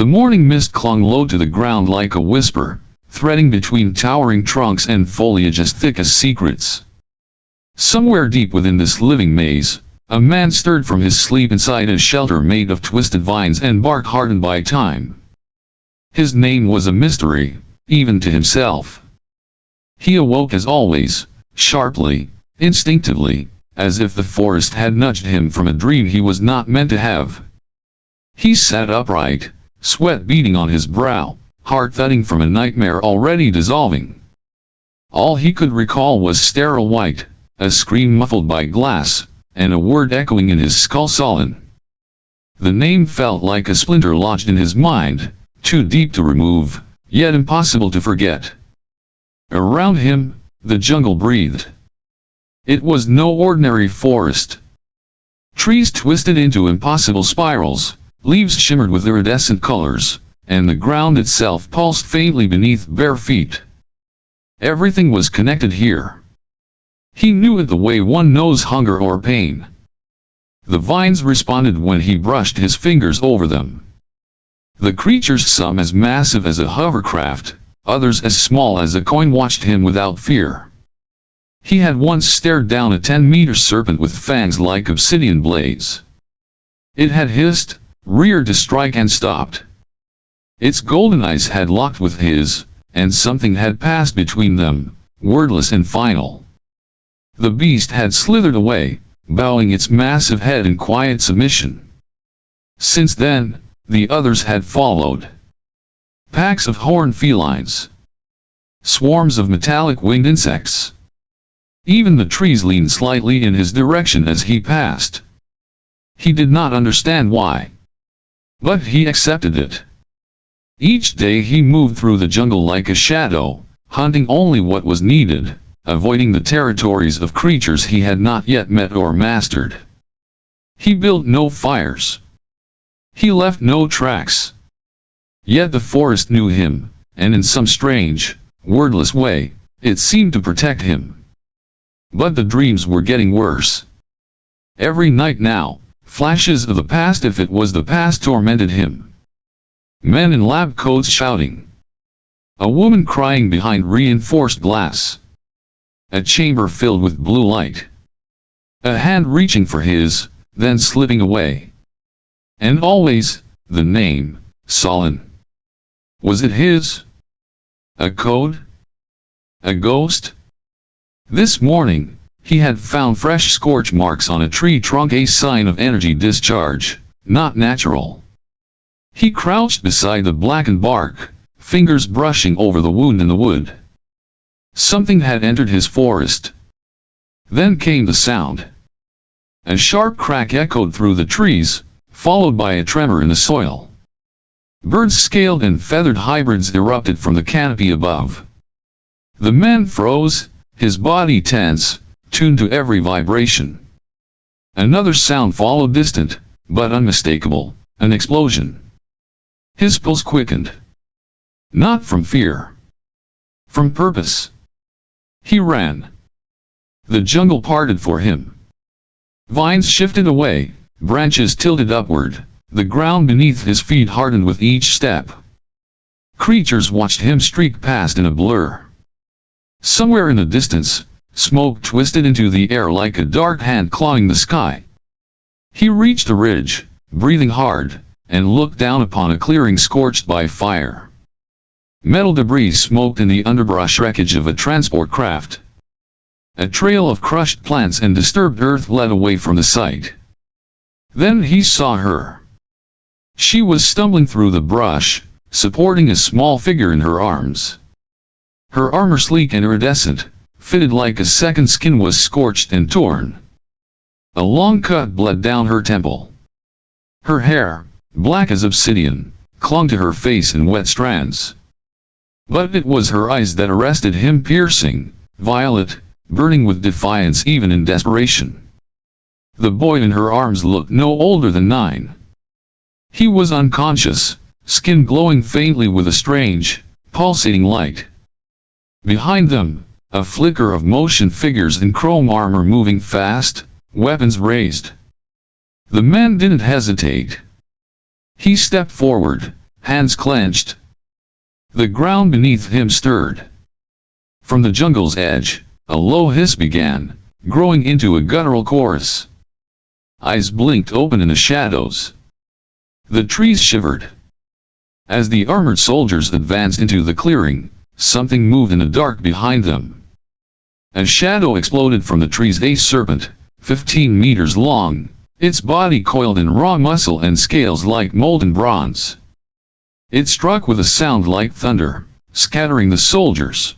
The morning mist clung low to the ground like a whisper, threading between towering trunks and foliage as thick as secrets. Somewhere deep within this living maze, a man stirred from his sleep inside a shelter made of twisted vines and bark hardened by time. His name was a mystery, even to himself. He awoke as always, sharply, instinctively, as if the forest had nudged him from a dream he was not meant to have. He sat upright, sweat beading on his brow, heart thudding from a nightmare already dissolving. All he could recall was sterile white, a scream muffled by glass, and a word echoing in his skull sullen. The name felt like a splinter lodged in his mind, too deep to remove, yet impossible to forget. Around him, the jungle breathed. It was no ordinary forest. Trees twisted into impossible spirals, leaves shimmered with iridescent colors, and the ground itself pulsed faintly beneath bare feet. Everything was connected here. He knew it the way one knows hunger or pain. The vines responded when he brushed his fingers over them. The creatures, some as massive as a hovercraft, others as small as a coin, watched him without fear. He had once stared down a 10-meter serpent with fangs like obsidian blades. It had hissed, reared to strike, and stopped. Its golden eyes had locked with his, and something had passed between them, wordless and final. The beast had slithered away, bowing its massive head in quiet submission. Since then, the others had followed. Packs of horned felines. Swarms of metallic winged insects. Even the trees leaned slightly in his direction as he passed. He did not understand why. But he accepted it. Each day he moved through the jungle like a shadow, hunting only what was needed, avoiding the territories of creatures he had not yet met or mastered. He built no fires. He left no tracks. Yet the forest knew him, and in some strange, wordless way, it seemed to protect him. But the dreams were getting worse. Every night now, flashes of the past, if it was the past, tormented him. Men in lab coats shouting. A woman crying behind reinforced glass. A chamber filled with blue light. A hand reaching for his, then slipping away. And always, the name, Solon. Was it his? A code? A ghost? This morning, he had found fresh scorch marks on a tree trunk, a sign of energy discharge, not natural. He crouched beside the blackened bark, fingers brushing over the wound in the wood. Something had entered his forest. Then came the sound. A sharp crack echoed through the trees, followed by a tremor in the soil. Birds, scaled and feathered hybrids, erupted from the canopy above. The man froze, his body tense, tuned to every vibration. Another sound followed, distant, but unmistakable, an explosion. His pulse quickened. Not from fear. From purpose. He ran. The jungle parted for him. Vines shifted away, branches tilted upward, the ground beneath his feet hardened with each step. Creatures watched him streak past in a blur. Somewhere in the distance, smoke twisted into the air like a dark hand clawing the sky. He reached a ridge, breathing hard, and looked down upon a clearing scorched by fire. Metal debris smoked in the underbrush, wreckage of a transport craft. A trail of crushed plants and disturbed earth led away from the site. Then he saw her. She was stumbling through the brush, supporting a small figure in her arms. Her armor, sleek and iridescent, fitted like a second skin, was scorched and torn. A long cut bled down her temple. Her hair, black as obsidian, clung to her face in wet strands. But it was her eyes that arrested him, piercing, violet, burning with defiance even in desperation. The boy in her arms looked no older than 9. He was unconscious, skin glowing faintly with a strange, pulsating light. Behind them, a flicker of motion, figures in chrome armor moving fast, weapons raised. The man didn't hesitate. He stepped forward, hands clenched. The ground beneath him stirred. From the jungle's edge, a low hiss began, growing into a guttural chorus. Eyes blinked open in the shadows. The trees shivered. As the armored soldiers advanced into the clearing, something moved in the dark behind them. A shadow exploded from the trees, a serpent, 15 meters long, its body coiled in raw muscle and scales like molten bronze. It struck with a sound like thunder, scattering the soldiers.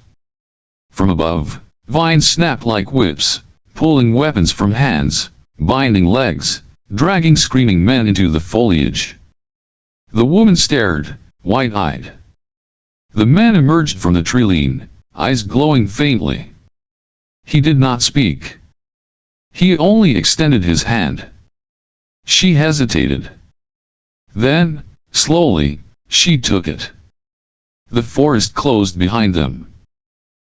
From above, vines snapped like whips, pulling weapons from hands, binding legs, dragging screaming men into the foliage. The woman stared, wide-eyed. The man emerged from the tree-line, eyes glowing faintly. He did not speak. He only extended his hand. She hesitated. Then, slowly, she took it. The forest closed behind them.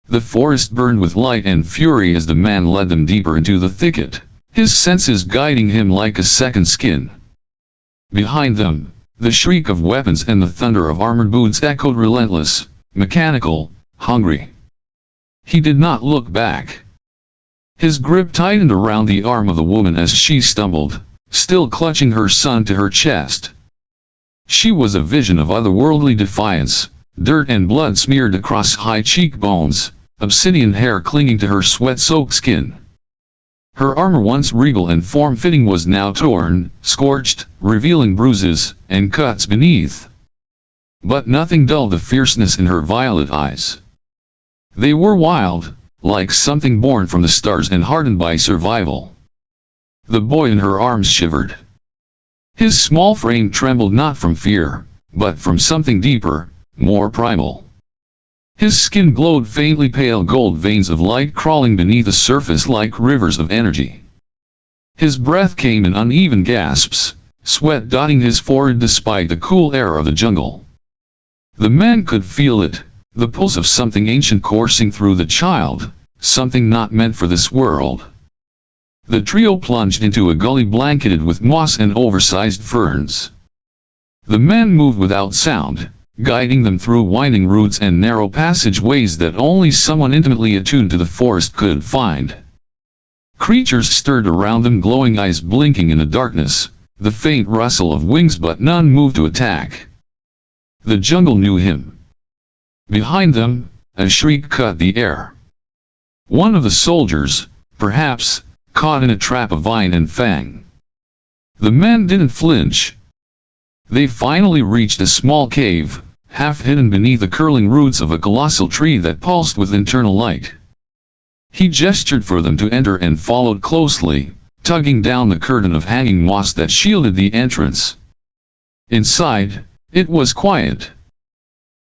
The forest burned with light and fury as the man led them deeper into the thicket, his senses guiding him like a second skin. Behind them, the shriek of weapons and the thunder of armored boots echoed relentless, mechanical, hungry. He did not look back. His grip tightened around the arm of the woman as she stumbled, still clutching her son to her chest. She was a vision of otherworldly defiance, dirt and blood smeared across high cheekbones, obsidian hair clinging to her sweat-soaked skin. Her armor, once regal and form-fitting, was now torn, scorched, revealing bruises and cuts beneath. But nothing dulled the fierceness in her violet eyes. They were wild, like something born from the stars and hardened by survival. The boy in her arms shivered. His small frame trembled not from fear, but from something deeper, more primal. His skin glowed faintly, pale gold veins of light crawling beneath the surface like rivers of energy. His breath came in uneven gasps, sweat dotting his forehead despite the cool air of the jungle. The man could feel it, the pulse of something ancient coursing through the child, something not meant for this world. The trio plunged into a gully blanketed with moss and oversized ferns. The man moved without sound, guiding them through winding roots and narrow passageways that only someone intimately attuned to the forest could find. Creatures stirred around them, glowing eyes blinking in the darkness, the faint rustle of wings, but none moved to attack. The jungle knew him. Behind them, a shriek cut the air. One of the soldiers, perhaps, caught in a trap of vine and fang. The men didn't flinch. They finally reached a small cave, half hidden beneath the curling roots of a colossal tree that pulsed with internal light. He gestured for them to enter and followed closely, tugging down the curtain of hanging moss that shielded the entrance. Inside, it was quiet.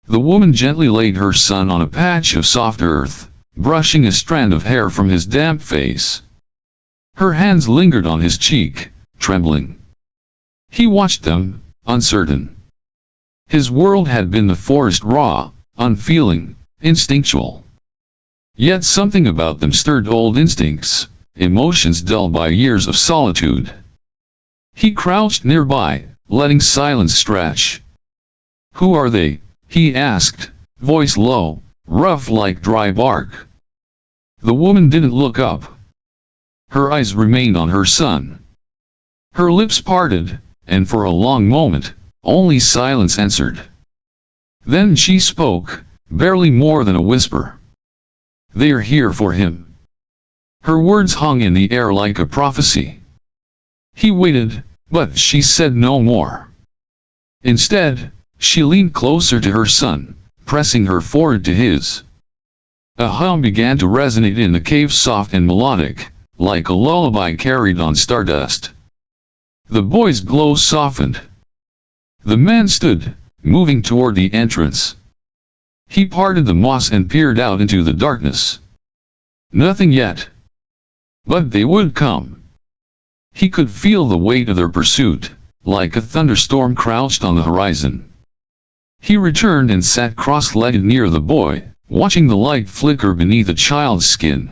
The woman gently laid her son on a patch of soft earth, brushing a strand of hair from his damp face. Her hands lingered on his cheek, trembling. He watched them, uncertain. His world had been the forest, raw, unfeeling, instinctual. Yet something about them stirred old instincts, emotions dulled by years of solitude. He crouched nearby, letting silence stretch. "Who are they?" he asked, voice low, rough like dry bark. The woman didn't look up. Her eyes remained on her son. Her lips parted, and for a long moment, only silence answered. Then she spoke, barely more than a whisper. "They are here for him." Her words hung in the air like a prophecy. He waited, but she said no more. Instead, she leaned closer to her son, pressing her forehead to his. A hum began to resonate in the cave, soft and melodic, like a lullaby carried on stardust. The boy's glow softened. The man stood, moving toward the entrance. He parted the moss and peered out into the darkness. Nothing yet. But they would come. He could feel the weight of their pursuit, like a thunderstorm crouched on the horizon. He returned and sat cross-legged near the boy, watching the light flicker beneath the child's skin.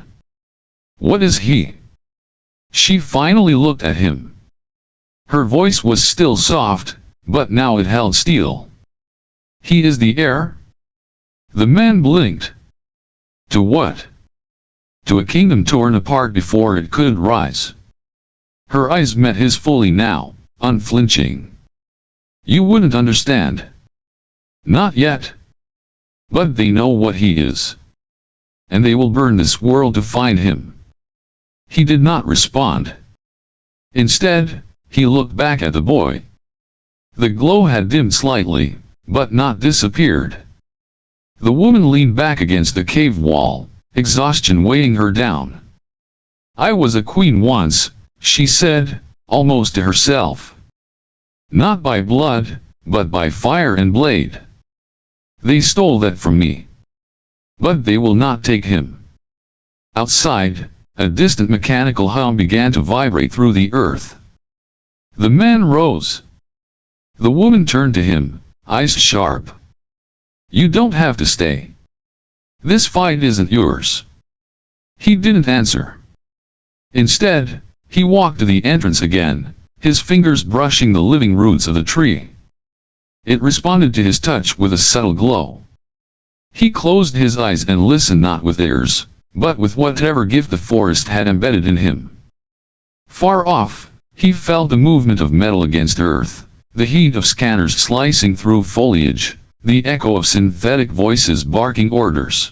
"What is he?" She finally looked at him. Her voice was still soft, but now it held steel. He is the heir? The man blinked. To what? To a kingdom torn apart before it could rise. Her eyes met his fully now, unflinching. You wouldn't understand. Not yet. But they know what he is. And they will burn this world to find him. He did not respond. Instead, he looked back at the boy. The glow had dimmed slightly, but not disappeared. The woman leaned back against the cave wall, exhaustion weighing her down. I was a queen once, she said, almost to herself. Not by blood, but by fire and blade. They stole that from me. But they will not take him. Outside, a distant mechanical hum began to vibrate through the earth. The man rose. The woman turned to him, eyes sharp. You don't have to stay. This fight isn't yours. He didn't answer. Instead, he walked to the entrance again, his fingers brushing the living roots of the tree. It responded to his touch with a subtle glow. He closed his eyes and listened, not with ears, but with whatever gift the forest had embedded in him. Far off, he felt the movement of metal against earth, the heat of scanners slicing through foliage, the echo of synthetic voices barking orders.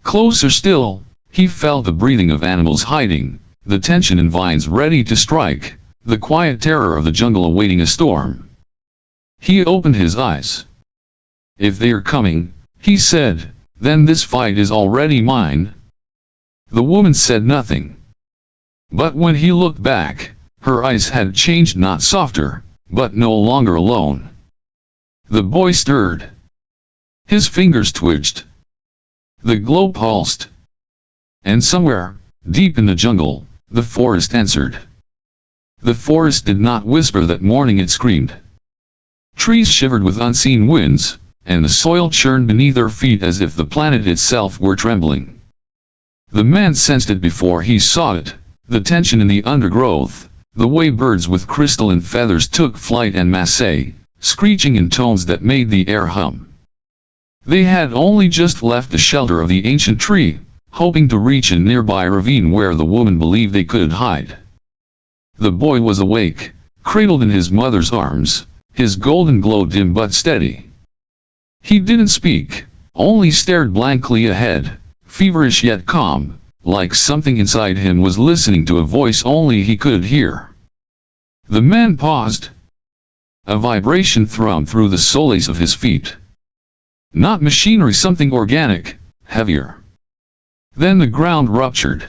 Closer still, he felt the breathing of animals hiding, the tension in vines ready to strike, the quiet terror of the jungle awaiting a storm. He opened his eyes. If they are coming, he said, then this fight is already mine. The woman said nothing. But when he looked back, her eyes had changed, not softer, but no longer alone. The boy stirred. His fingers twitched. The glow pulsed. And somewhere, deep in the jungle, the forest answered. The forest did not whisper that morning, it screamed. Trees shivered with unseen winds, and the soil churned beneath their feet as if the planet itself were trembling. The man sensed it before he saw it, the tension in the undergrowth, the way birds with crystalline feathers took flight en masse, screeching in tones that made the air hum. They had only just left the shelter of the ancient tree, hoping to reach a nearby ravine where the woman believed they could hide. The boy was awake, cradled in his mother's arms, his golden glow dim but steady. He didn't speak, only stared blankly ahead, feverish yet calm, like something inside him was listening to a voice only he could hear. The man paused. A vibration thrummed through the soles of his feet. Not machinery, something organic, heavier. Then the ground ruptured.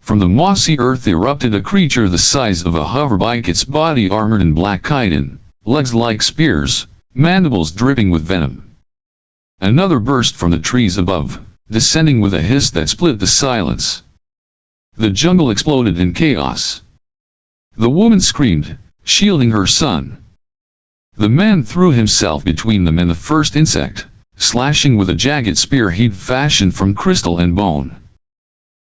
From the mossy earth erupted a creature the size of a hoverbike, its body armored in black chitin, legs like spears, mandibles dripping with venom. Another burst from the trees above, descending with a hiss that split the silence. The jungle exploded in chaos. The woman screamed, shielding her son. The man threw himself between them and the first insect, slashing with a jagged spear he'd fashioned from crystal and bone.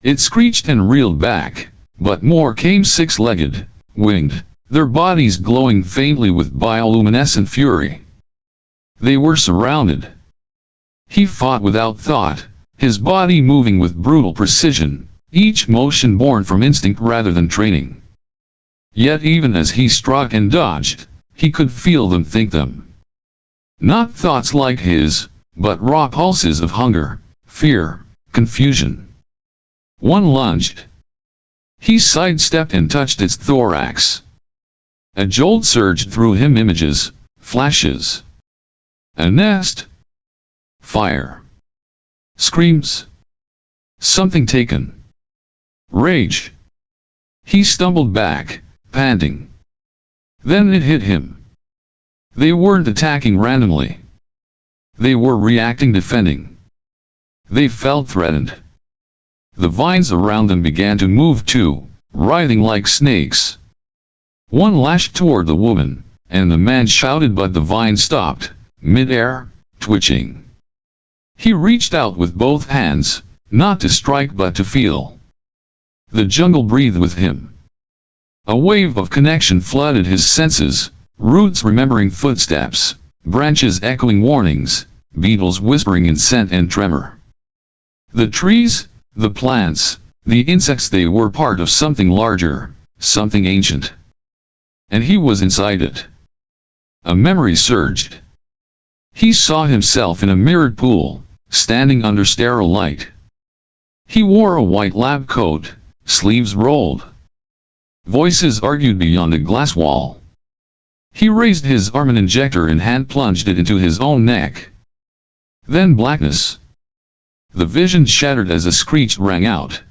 It screeched and reeled back, but more came, six-legged, winged, their bodies glowing faintly with bioluminescent fury. They were surrounded. He fought without thought, his body moving with brutal precision, each motion born from instinct rather than training. Yet even as he struck and dodged, he could feel them think them. Not thoughts like his, but raw pulses of hunger, fear, confusion. One lunged. He sidestepped and touched its thorax. A jolt surged through him, images, flashes. A nest. Fire. Screams. Something taken. Rage. He stumbled back, panting. Then it hit him. They weren't attacking randomly. They were reacting, defending. They felt threatened. The vines around them began to move too, writhing like snakes. One lashed toward the woman, and the man shouted, but the vine stopped, mid-air, twitching. He reached out with both hands, not to strike but to feel. The jungle breathed with him. A wave of connection flooded his senses, roots remembering footsteps, branches echoing warnings, beetles whispering in scent and tremor. The trees, the plants, the insects, they were part of something larger, something ancient. And he was inside it. A memory surged. He saw himself in a mirrored pool, standing under sterile light. He wore a white lab coat, sleeves rolled. Voices argued beyond a glass wall. He raised his arm, an injector in hand, plunged it into his own neck. Then blackness. The vision shattered as a screech rang out.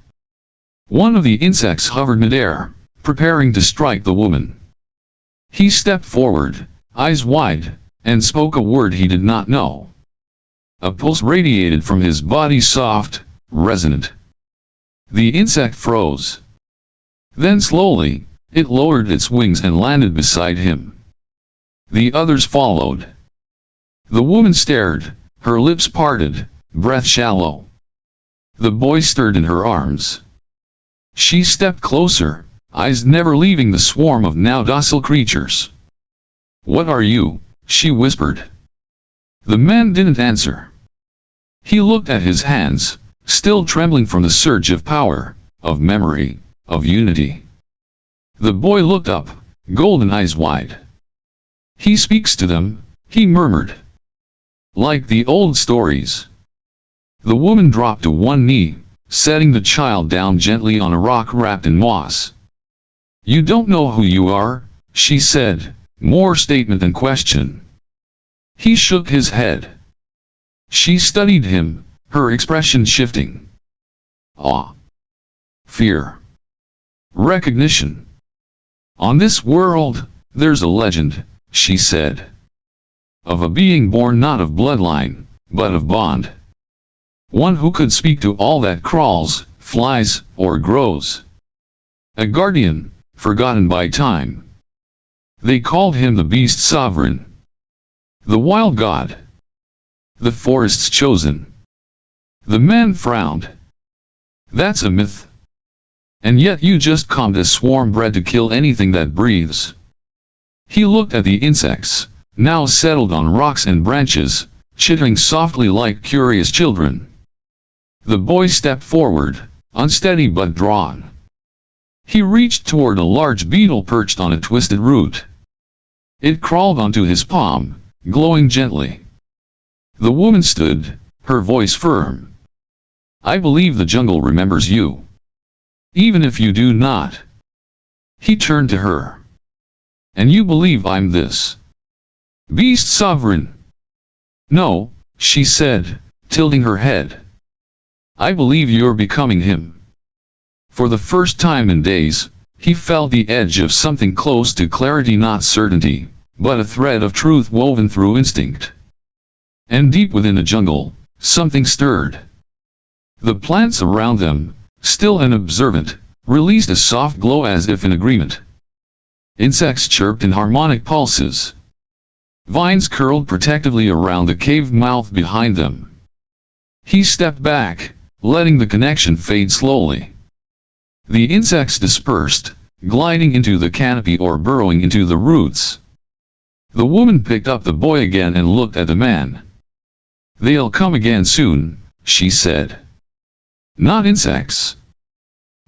One of the insects hovered midair, preparing to strike the woman. He stepped forward, eyes wide, and spoke a word he did not know. A pulse radiated from his body, soft, resonant. The insect froze. Then slowly, it lowered its wings and landed beside him. The others followed. The woman stared, her lips parted, breath shallow. The boy stirred in her arms. She stepped closer, eyes never leaving the swarm of now docile creatures. "What are you?" she whispered. The man didn't answer. He looked at his hands, still trembling from the surge of power, of memory, of unity. The boy looked up, golden eyes wide. "He speaks to them," he murmured. "Like the old stories." The woman dropped to one knee, setting the child down gently on a rock wrapped in moss. "You don't know who you are," she said, more statement than question. He shook his head. She studied him, her expression shifting. Awe. Fear. Recognition. "On this world, there's a legend," she said. "Of a being born not of bloodline, but of bond. One who could speak to all that crawls, flies, or grows. A guardian, forgotten by time. They called him the beast sovereign. The wild god. The forest's chosen." The man frowned. "That's a myth. And yet you just calmed a swarm bred to kill anything that breathes." He looked at the insects, now settled on rocks and branches, chittering softly like curious children. The boy stepped forward, unsteady but drawn. He reached toward a large beetle perched on a twisted root. It crawled onto his palm, glowing gently. The woman stood, her voice firm. "I believe the jungle remembers you. Even if you do not." He turned to her. "And you believe I'm this beast sovereign?" "No," she said, tilting her head. "I believe you're becoming him." For the first time in days, he felt the edge of something close to clarity, not certainty, but a thread of truth woven through instinct. And deep within the jungle, something stirred. The plants around them, still and observant, released a soft glow as if in agreement. Insects chirped in harmonic pulses. Vines curled protectively around the cave mouth behind them. He stepped back, letting the connection fade slowly. The insects dispersed, gliding into the canopy or burrowing into the roots. The woman picked up the boy again and looked at the man. "They'll come again soon," she said. "Not insects.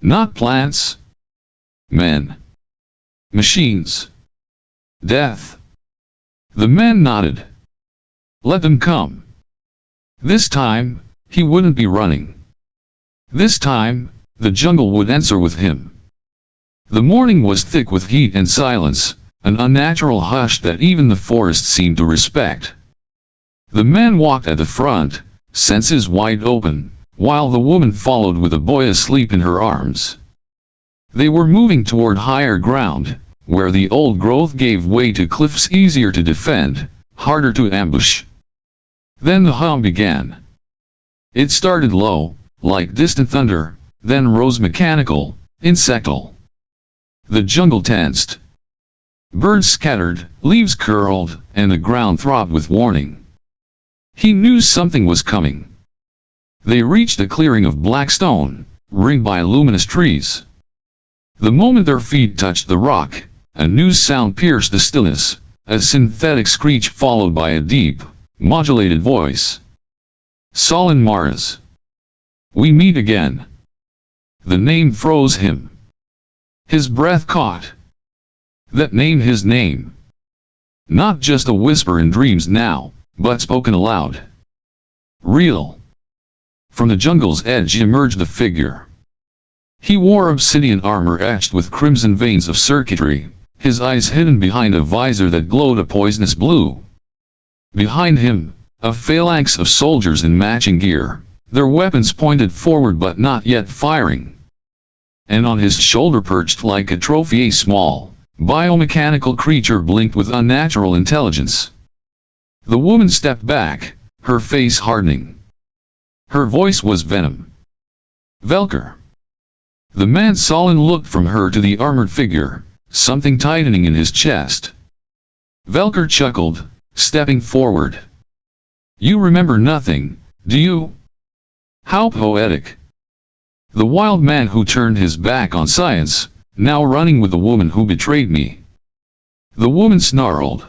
Not plants. Men. Machines. Death." The man nodded. "Let them come." This time, he wouldn't be running. This time, the jungle would answer with him. The morning was thick with heat and silence, an unnatural hush that even the forest seemed to respect. The man walked at the front, senses wide open, while the woman followed with a boy asleep in her arms. They were moving toward higher ground, where the old growth gave way to cliffs easier to defend, harder to ambush. Then the hum began. It started low, like distant thunder, then rose mechanical, insectal. The jungle tensed. Birds scattered, leaves curled, and the ground throbbed with warning. He knew something was coming. They reached a clearing of black stone, ringed by luminous trees. The moment their feet touched the rock, a new sound pierced the stillness, a synthetic screech followed by a deep, modulated voice. Solon Mars. We meet again. The name froze him. His breath caught. That name, his name. Not just a whisper in dreams now, but spoken aloud. Real. From the jungle's edge emerged a figure. He wore obsidian armor etched with crimson veins of circuitry, his eyes hidden behind a visor that glowed a poisonous blue. Behind him, a phalanx of soldiers in matching gear, their weapons pointed forward but not yet firing. And on his shoulder perched like a trophy a small, biomechanical creature blinked with unnatural intelligence. The woman stepped back, her face hardening. Her voice was venom. Velker. The man Solon looked from her to the armored figure, something tightening in his chest. Velker chuckled, stepping forward. You remember nothing, do you? How poetic. The wild man who turned his back on science, now running with the woman who betrayed me. The woman snarled.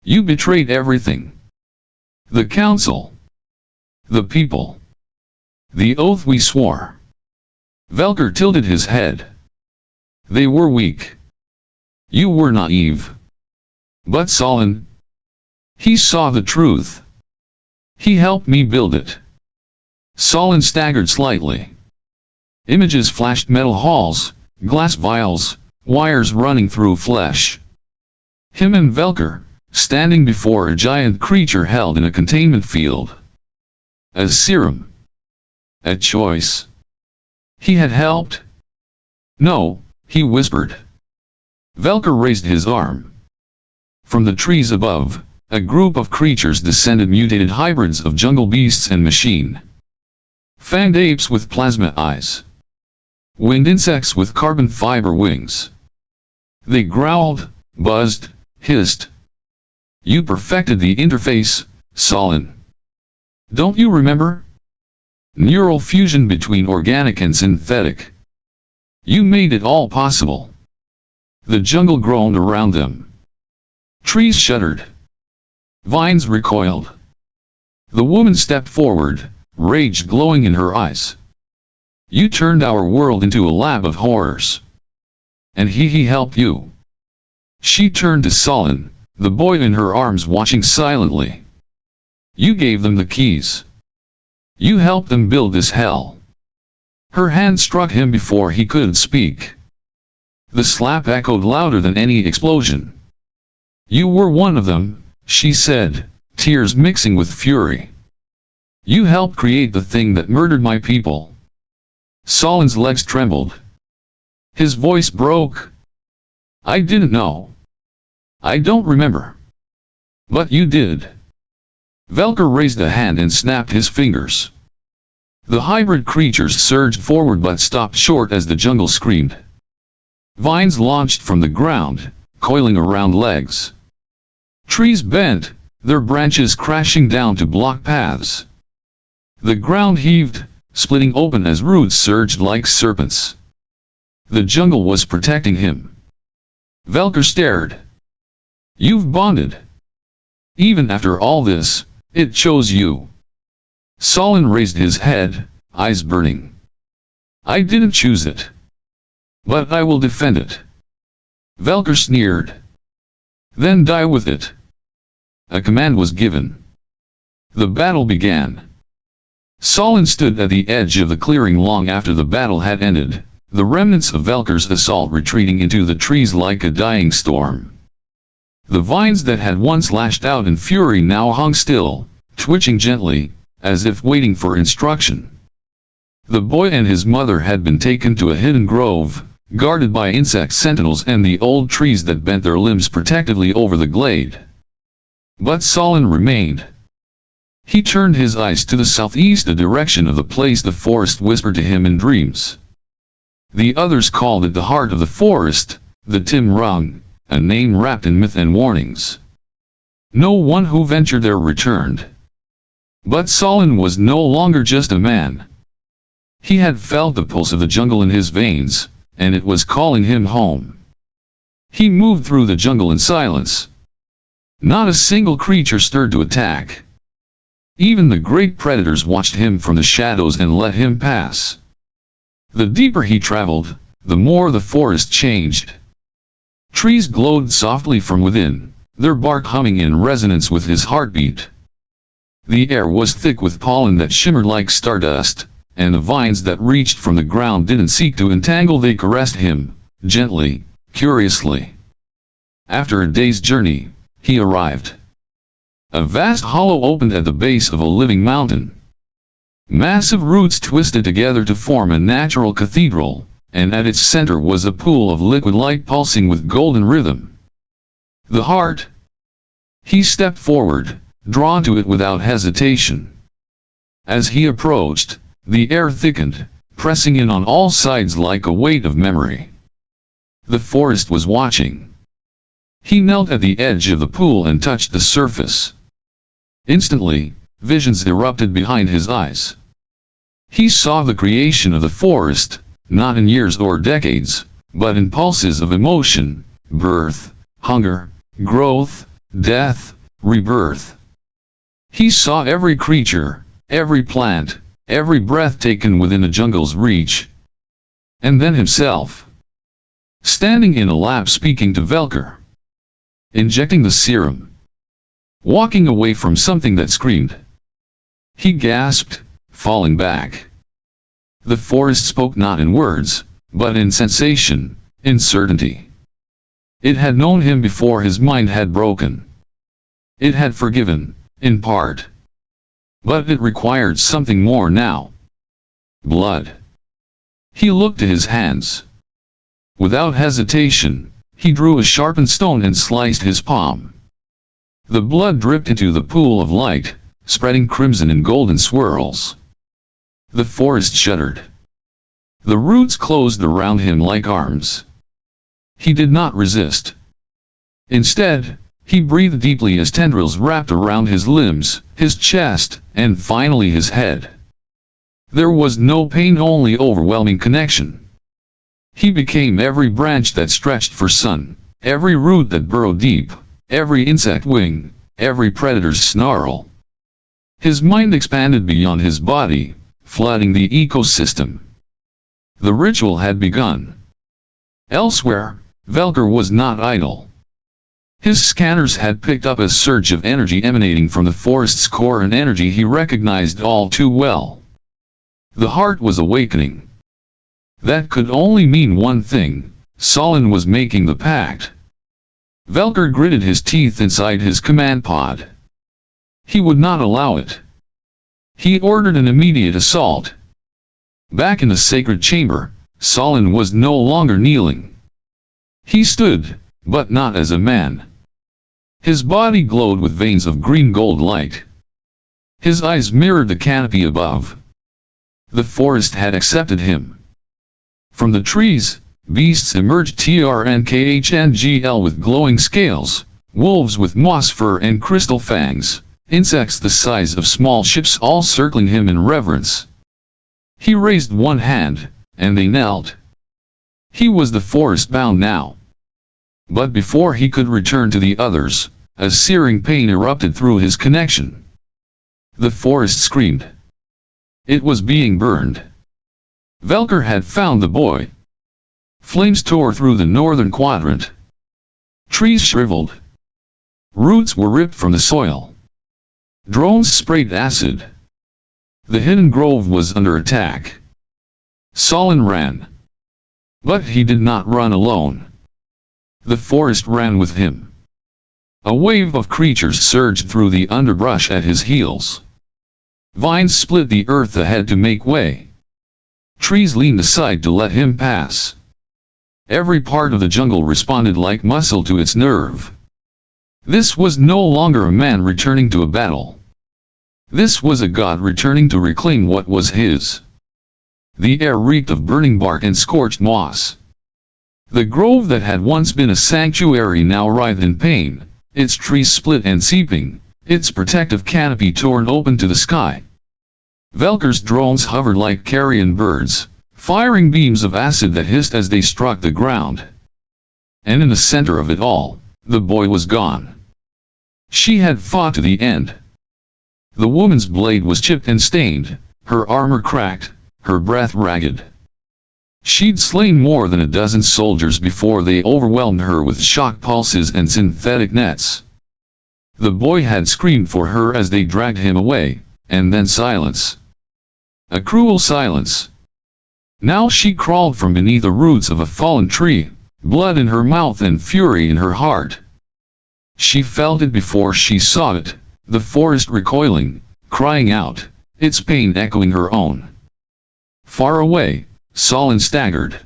You betrayed everything. The council. The people. The oath we swore. Velker tilted his head. They were weak. You were naive. But Solon. He saw the truth. He helped me build it. Solon staggered slightly. Images flashed: metal halls, glass vials, wires running through flesh. Him and Velker, standing before a giant creature held in a containment field. A serum. A choice. He had helped? No, he whispered. Velker raised his arm. From the trees above, a group of creatures descended, mutated hybrids of jungle beasts and machine. Fanged apes with plasma eyes. Winged insects with carbon fiber wings. They growled, buzzed, hissed. You perfected the interface, Solon. Don't you remember? Neural fusion between organic and synthetic. You made it all possible. The jungle groaned around them. Trees shuddered. Vines recoiled. The woman stepped forward, rage glowing in her eyes. You turned our world into a lab of horrors. And he helped you. She turned to Solon, the boy in her arms watching silently. You gave them the keys. You helped them build this hell. Her hand struck him before he could speak. The slap echoed louder than any explosion. You were one of them, she said, tears mixing with fury. You helped create the thing that murdered my people. Solon's legs trembled. His voice broke. I didn't know. I don't remember. But you did. Velker raised a hand and snapped his fingers. The hybrid creatures surged forward but stopped short as the jungle screamed. Vines launched from the ground, coiling around legs. Trees bent, their branches crashing down to block paths. The ground heaved, splitting open as roots surged like serpents. The jungle was protecting him. Velker stared. You've bonded. Even after all this, it chose you. Solon raised his head, eyes burning. I didn't choose it. But I will defend it. Velker sneered. Then die with it. A command was given. The battle began. Solon stood at the edge of the clearing long after the battle had ended, the remnants of Velker's assault retreating into the trees like a dying storm. The vines that had once lashed out in fury now hung still, twitching gently, as if waiting for instruction. The boy and his mother had been taken to a hidden grove, guarded by insect sentinels and the old trees that bent their limbs protectively over the glade. But Solon remained. He turned his eyes to the southeast, the direction of the place the forest whispered to him in dreams. The others called it the heart of the forest, the Tim Rung, a name wrapped in myth and warnings. No one who ventured there returned. But Solon was no longer just a man. He had felt the pulse of the jungle in his veins, and it was calling him home. He moved through the jungle in silence, Not a single creature stirred to attack. Even the great predators watched him from the shadows and let him pass. The deeper he traveled, the more the forest changed. Trees glowed softly from within, their bark humming in resonance with his heartbeat. The air was thick with pollen that shimmered like stardust, and the vines that reached from the ground didn't seek to entangle, they caressed him, gently, curiously. After a day's journey, he arrived. A vast hollow opened at the base of a living mountain. Massive roots twisted together to form a natural cathedral, and at its center was a pool of liquid light pulsing with golden rhythm. The heart. He stepped forward, drawn to it without hesitation. As he approached, the air thickened, pressing in on all sides like a weight of memory. The forest was watching. He knelt at the edge of the pool and touched the surface. Instantly, visions erupted behind his eyes. He saw the creation of the forest, not in years or decades, but in pulses of emotion, birth, hunger, growth, death, rebirth. He saw every creature, every plant, every breath taken within the jungle's reach. And then himself. Standing in a lap speaking to Velker. Injecting the serum. Walking away from something that screamed. He gasped, falling back. The forest spoke not in words, but in sensation, in certainty. It had known him before his mind had broken. It had forgiven, in part. But it required something more now. Blood. He looked to his hands. Without hesitation, he drew a sharpened stone and sliced his palm. The blood dripped into the pool of light, spreading crimson and golden swirls. The forest shuddered. The roots closed around him like arms. He did not resist. Instead, he breathed deeply as tendrils wrapped around his limbs, his chest, and finally his head. There was no pain, only overwhelming connection. He became every branch that stretched for sun, every root that burrowed deep, every insect wing, every predator's snarl. His mind expanded beyond his body, flooding the ecosystem. The ritual had begun. Elsewhere, Velker was not idle. His scanners had picked up a surge of energy emanating from the forest's core, an energy he recognized all too well. The heart was awakening. That could only mean one thing: Solon was making the pact. Velker gritted his teeth inside his command pod. He would not allow it. He ordered an immediate assault. Back in the sacred chamber, Solon was no longer kneeling. He stood, but not as a man. His body glowed with veins of green-gold light. His eyes mirrored the canopy above. The forest had accepted him. From the trees, beasts emerged, TRNKHNGL with glowing scales, wolves with moss fur and crystal fangs, insects the size of small ships, all circling him in reverence. He raised one hand, and they knelt. He was the forest bound now. But before he could return to the others, a searing pain erupted through his connection. The forest screamed. It was being burned. Velker had found the boy. Flames tore through the northern quadrant. Trees shriveled. Roots were ripped from the soil. Drones sprayed acid. The hidden grove was under attack. Solon ran. But he did not run alone. The forest ran with him. A wave of creatures surged through the underbrush at his heels. Vines split the earth ahead to make way. Trees leaned aside to let him pass. Every part of the jungle responded like muscle to its nerve. This was no longer a man returning to a battle. This was a god returning to reclaim what was his. The air reeked of burning bark and scorched moss. The grove that had once been a sanctuary now writhed in pain, its trees split and seeping, its protective canopy torn open to the sky. Velker's drones hovered like carrion birds, firing beams of acid that hissed as they struck the ground. And in the center of it all, the boy was gone. She had fought to the end. The woman's blade was chipped and stained, her armor cracked, her breath ragged. She'd slain more than a dozen soldiers before they overwhelmed her with shock pulses and synthetic nets. The boy had screamed for her as they dragged him away, and then silence. A cruel silence. Now she crawled from beneath the roots of a fallen tree, blood in her mouth and fury in her heart. She felt it before she saw it, the forest recoiling, crying out, its pain echoing her own. Far away, Solon staggered.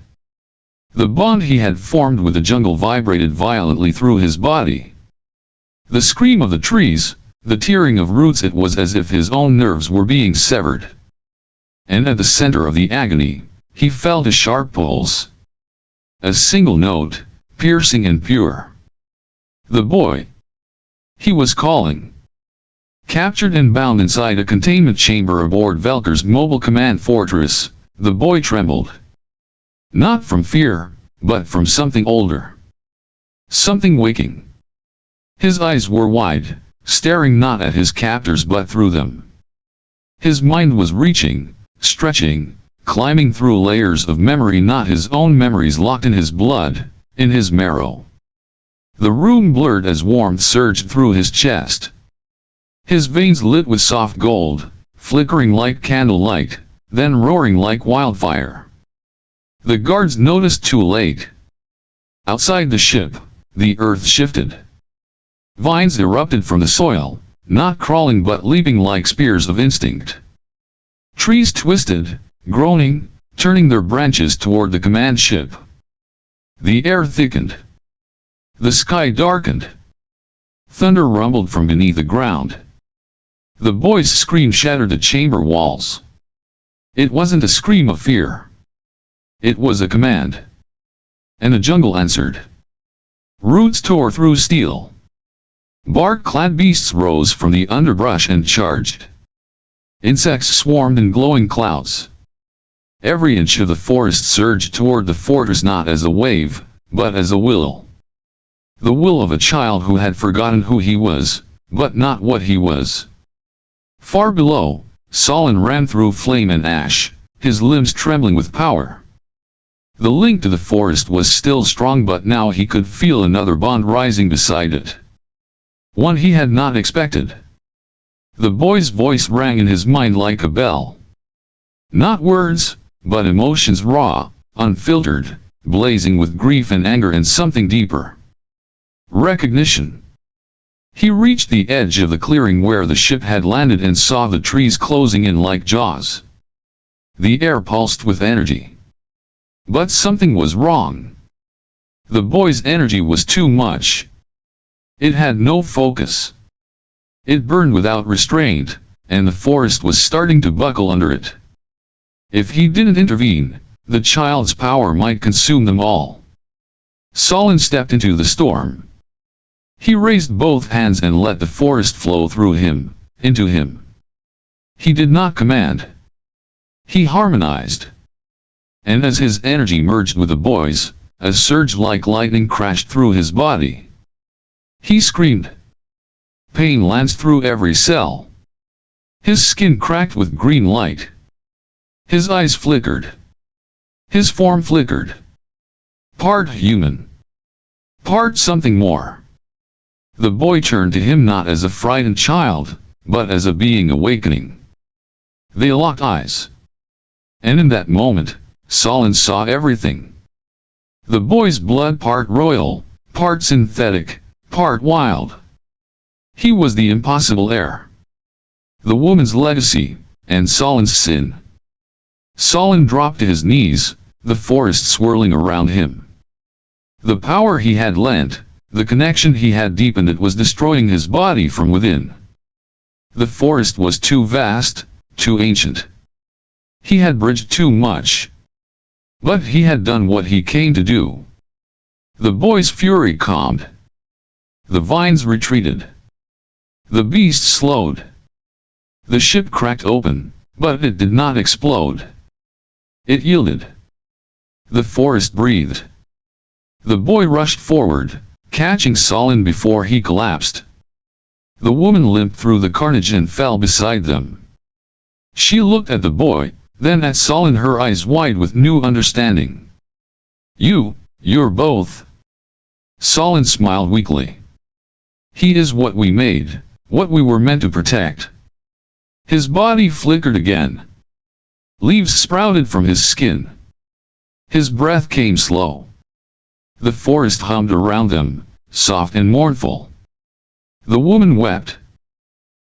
The bond he had formed with the jungle vibrated violently through his body. The scream of the trees, the tearing of roots, it was as if his own nerves were being severed. And at the center of the agony, he felt a sharp pulse. A single note, piercing and pure. The boy. He was calling. Captured and bound inside a containment chamber aboard Velker's mobile command fortress, the boy trembled. Not from fear, but from something older. Something waking. His eyes were wide, staring not at his captors but through them. His mind was reaching, stretching, climbing through layers of memory, not his own memories, locked in his blood, in his marrow. The room blurred as warmth surged through his chest. His veins lit with soft gold, flickering like candlelight, then roaring like wildfire. The guards noticed too late. Outside the ship, the earth shifted. Vines erupted from the soil, not crawling but leaping like spears of instinct. Trees twisted, groaning, turning their branches toward the command ship. The air thickened. The sky darkened. Thunder rumbled from beneath the ground. The boy's scream shattered the chamber walls. It wasn't a scream of fear. It was a command. And the jungle answered. Roots tore through steel. Bark-clad beasts rose from the underbrush and charged. Insects swarmed in glowing clouds. Every inch of the forest surged toward the fortress, not as a wave, but as a will. The will of a child who had forgotten who he was, but not what he was. Far below, Solon ran through flame and ash, his limbs trembling with power. The link to the forest was still strong, but now he could feel another bond rising beside it. One he had not expected. The boy's voice rang in his mind like a bell. Not words, but emotions, raw, unfiltered, blazing with grief and anger and something deeper. Recognition. He reached the edge of the clearing where the ship had landed and saw the trees closing in like jaws. The air pulsed with energy. But something was wrong. The boy's energy was too much. It had no focus. It burned without restraint, and the forest was starting to buckle under it. If he didn't intervene, the child's power might consume them all. Solon stepped into the storm. He raised both hands and let the forest flow through him, into him. He did not command. He harmonized. And as his energy merged with the boy's, a surge like lightning crashed through his body. He screamed. Pain lanced through every cell. His skin cracked with green light. His eyes flickered. His form flickered. Part human. Part something more. The boy turned to him not as a frightened child, but as a being awakening. They locked eyes. And in that moment, Solon saw everything. The boy's blood part royal, part synthetic, part wild. He was the impossible heir. The woman's legacy, and Solon's sin. Solon dropped to his knees, the forest swirling around him. The power he had lent, the connection he had deepened, it was destroying his body from within. The forest was too vast, too ancient. He had bridged too much. But he had done what he came to do. The boy's fury calmed. The vines retreated. The beast slowed. The ship cracked open, but it did not explode. It yielded. The forest breathed. The boy rushed forward, catching Solon before he collapsed. The woman limped through the carnage and fell beside them. She looked at the boy, then at Solon, her eyes wide with new understanding. You're both. Solon smiled weakly. He is what we made, what we were meant to protect. His body flickered again. Leaves sprouted from his skin. His breath came slow. The forest hummed around them, soft and mournful. The woman wept.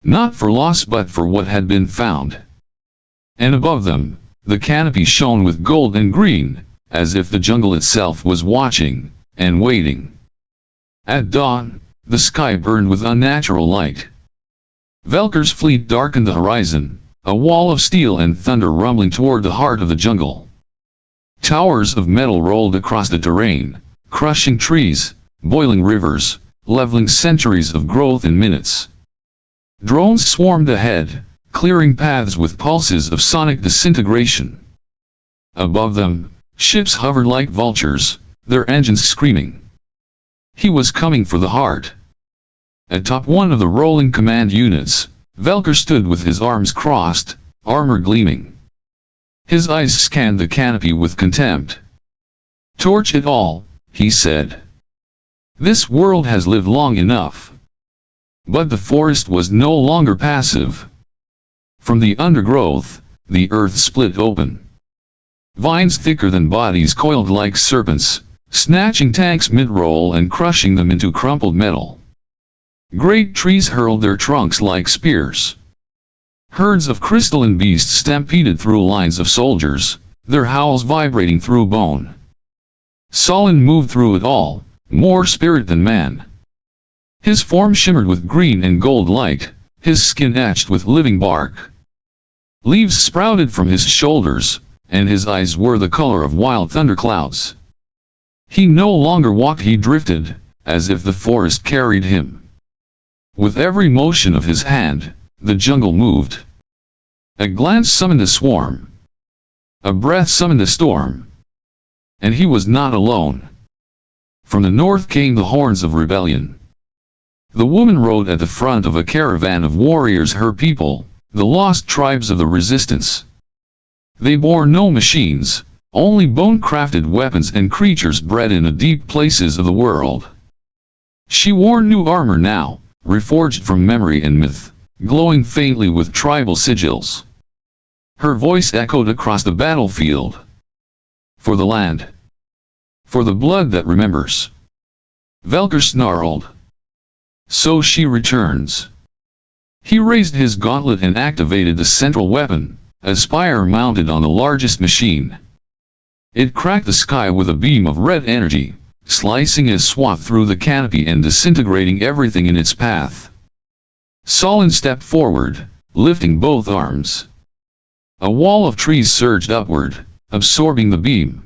Not for loss but for what had been found. And above them, the canopy shone with gold and green, as if the jungle itself was watching, and waiting. At dawn, the sky burned with unnatural light. Velker's fleet darkened the horizon, a wall of steel and thunder rumbling toward the heart of the jungle. Towers of metal rolled across the terrain, crushing trees, boiling rivers, leveling centuries of growth in minutes. Drones swarmed ahead, clearing paths with pulses of sonic disintegration. Above them, ships hovered like vultures, their engines screaming. He was coming for the heart. Atop one of the rolling command units, Velker stood with his arms crossed, armor gleaming. His eyes scanned the canopy with contempt. "Torch it all," he said. "This world has lived long enough." But the forest was no longer passive. From the undergrowth, the earth split open. Vines thicker than bodies coiled like serpents, snatching tanks mid-roll and crushing them into crumpled metal. Great trees hurled their trunks like spears. Herds of crystalline beasts stampeded through lines of soldiers, their howls vibrating through bone. Solon moved through it all, more spirit than man. His form shimmered with green and gold light, his skin etched with living bark. Leaves sprouted from his shoulders, and his eyes were the color of wild thunderclouds. He no longer walked, he drifted, as if the forest carried him. With every motion of his hand, the jungle moved. A glance summoned a swarm. A breath summoned a storm. And he was not alone. From the north came the horns of rebellion. The woman rode at the front of a caravan of warriors, her people, the lost tribes of the resistance. They bore no machines, only bone-crafted weapons and creatures bred in the deep places of the world. She wore new armor now, reforged from memory and myth, glowing faintly with tribal sigils. Her voice echoed across the battlefield. "For the land. For the blood that remembers." Velker snarled. "So she returns." He raised his gauntlet and activated the central weapon, a spire mounted on the largest machine. It cracked the sky with a beam of red energy, slicing a swath through the canopy and disintegrating everything in its path. Solon stepped forward, lifting both arms. A wall of trees surged upward, absorbing the beam.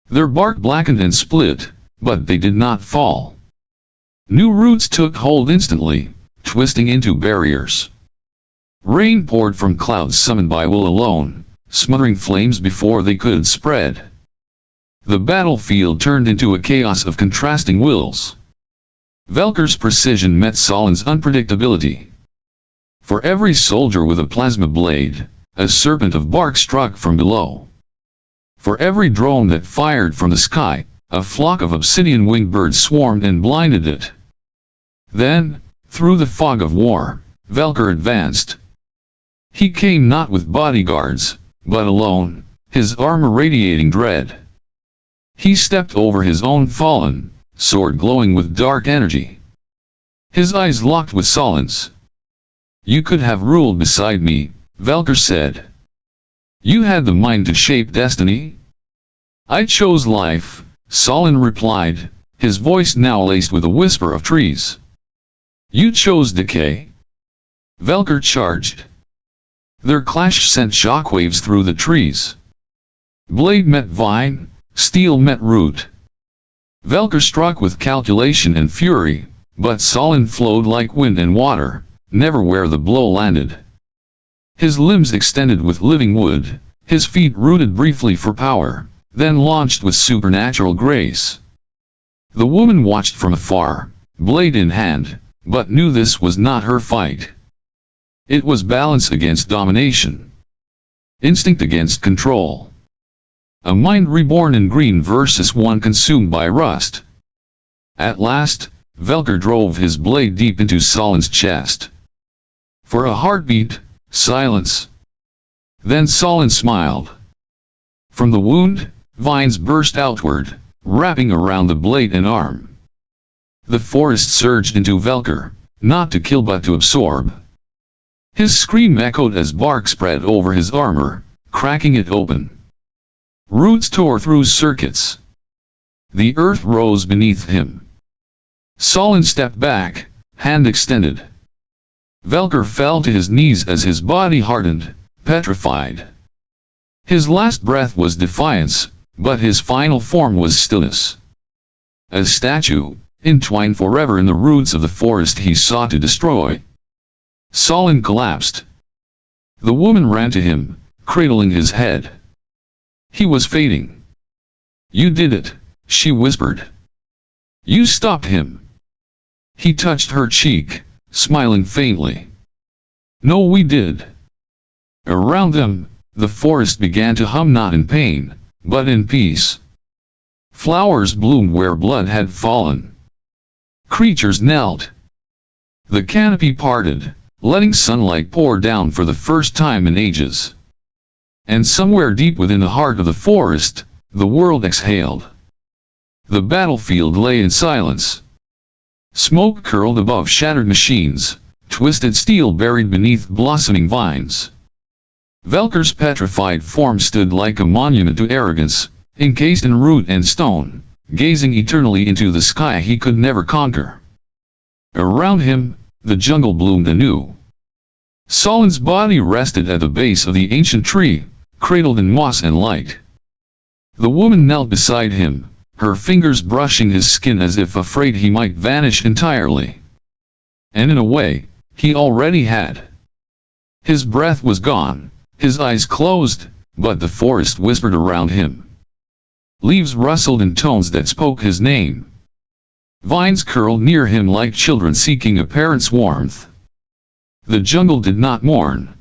Their bark blackened and split, but they did not fall. New roots took hold instantly, twisting into barriers. Rain poured from clouds summoned by will alone, smothering flames before they could spread. The battlefield turned into a chaos of contrasting wills. Velker's precision met Solon's unpredictability. For every soldier with a plasma blade, a serpent of bark struck from below. For every drone that fired from the sky, a flock of obsidian-winged birds swarmed and blinded it. Then, through the fog of war, Velker advanced. He came not with bodyguards, but alone, his armor radiating dread. He stepped over his own fallen, sword glowing with dark energy. His eyes locked with Solon's. "You could have ruled beside me," Velker said. "You had the mind to shape destiny." "I chose life," Solon replied, his voice now laced with a whisper of trees. "You chose decay." Velker charged. Their clash sent shockwaves through the trees. Blade met vine, steel met root. Velker struck with calculation and fury, but Solon flowed like wind and water, never where the blow landed. His limbs extended with living wood, his feet rooted briefly for power, then launched with supernatural grace. The woman watched from afar, blade in hand, but knew this was not her fight. It was balance against domination. Instinct against control. A mind reborn in green versus one consumed by rust. At last, Velker drove his blade deep into Solin's chest. For a heartbeat, silence. Then Solin smiled. From the wound, vines burst outward, wrapping around the blade and arm. The forest surged into Velker, not to kill but to absorb. His scream echoed as bark spread over his armor, cracking it open. Roots tore through circuits. The earth rose beneath him. Solin stepped back, hand extended. Velker fell to his knees as his body hardened, petrified. His last breath was defiance, but his final form was stillness. A statue, entwined forever in the roots of the forest he sought to destroy. Solin collapsed. The woman ran to him, cradling his head. He was fading. "You did it," she whispered. "You stopped him." He touched her cheek, smiling faintly. "No, we did." Around them, the forest began to hum, not in pain, but in peace. Flowers bloomed where blood had fallen. Creatures knelt. The canopy parted, letting sunlight pour down for the first time in ages. And somewhere deep within the heart of the forest, the world exhaled. The battlefield lay in silence. Smoke curled above shattered machines, twisted steel buried beneath blossoming vines. Velker's petrified form stood like a monument to arrogance, encased in root and stone, gazing eternally into the sky he could never conquer. Around him, the jungle bloomed anew. Solin's body rested at the base of the ancient tree, cradled in moss and light. The woman knelt beside him, her fingers brushing his skin as if afraid he might vanish entirely. And in a way, he already had. His breath was gone, his eyes closed, but the forest whispered around him. Leaves rustled in tones that spoke his name. Vines curled near him like children seeking a parent's warmth. The jungle did not mourn.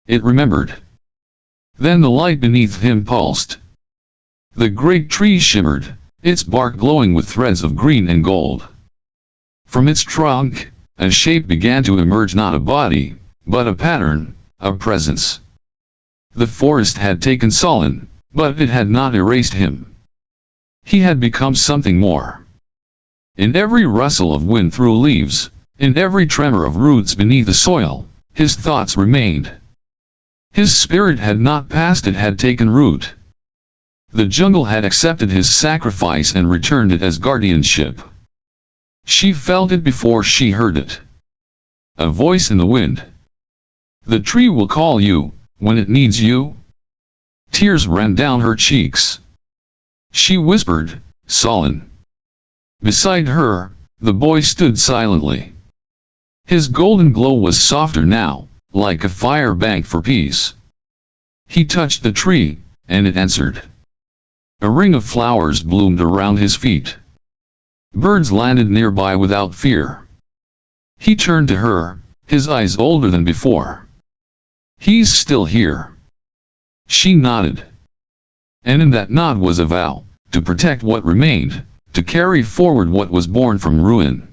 It remembered. Then the light beneath him pulsed. The great tree shimmered, its bark glowing with threads of green and gold. From its trunk, a shape began to emerge, not a body, but a pattern, a presence. The forest had taken Solin, but it had not erased him. He had become something more. In every rustle of wind through leaves, in every tremor of roots beneath the soil, his thoughts remained. His spirit had not passed, it had taken root. The jungle had accepted his sacrifice and returned it as guardianship. She felt it before she heard it. A voice in the wind. "The tree will call you, when it needs you." Tears ran down her cheeks. She whispered, "Solin." Beside her, the boy stood silently. His golden glow was softer now, like a fire banked for peace. He touched the tree, and it answered. A ring of flowers bloomed around his feet. Birds landed nearby without fear. He turned to her, his eyes older than before. "He's still here." She nodded. And in that nod was a vow, to protect what remained, to carry forward what was born from ruin.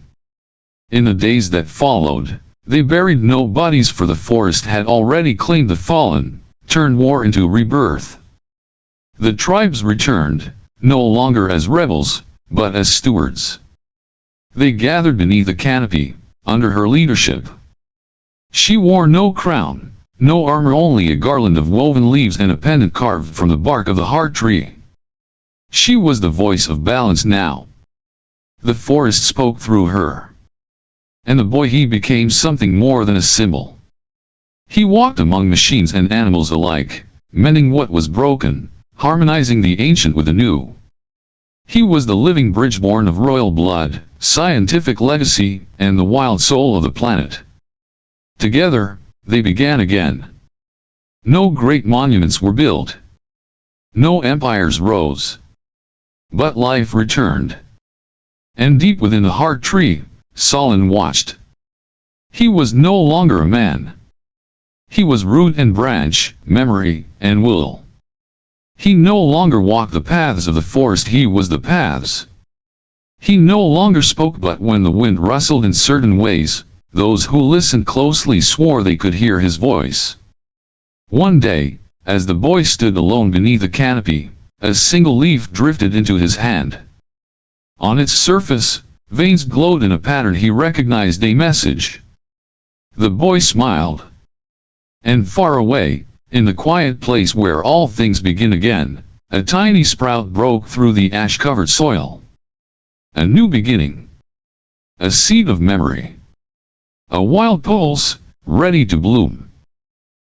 In the days that followed, they buried no bodies, for the forest had already claimed the fallen, turned war into rebirth. The tribes returned, no longer as rebels, but as stewards. They gathered beneath the canopy, under her leadership. She wore no crown, no armor, only a garland of woven leaves and a pendant carved from the bark of the heart tree. She was the voice of balance now. The forest spoke through her. And the boy, he became something more than a symbol. He walked among machines and animals alike, mending what was broken, harmonizing the ancient with the new. He was the living bridge born of royal blood, scientific legacy, and the wild soul of the planet. Together, they began again. No great monuments were built. No empires rose. But life returned. And deep within the heart tree, Solon watched. He was no longer a man. He was root and branch, memory, and will. He no longer walked the paths of the forest, he was the paths. He no longer spoke, but when the wind rustled in certain ways, those who listened closely swore they could hear his voice. One day, as the boy stood alone beneath a canopy, a single leaf drifted into his hand. On its surface, veins glowed in a pattern he recognized, a message. The boy smiled. And far away, in the quiet place where all things begin again, a tiny sprout broke through the ash-covered soil. A new beginning. A seed of memory. A wild pulse, ready to bloom.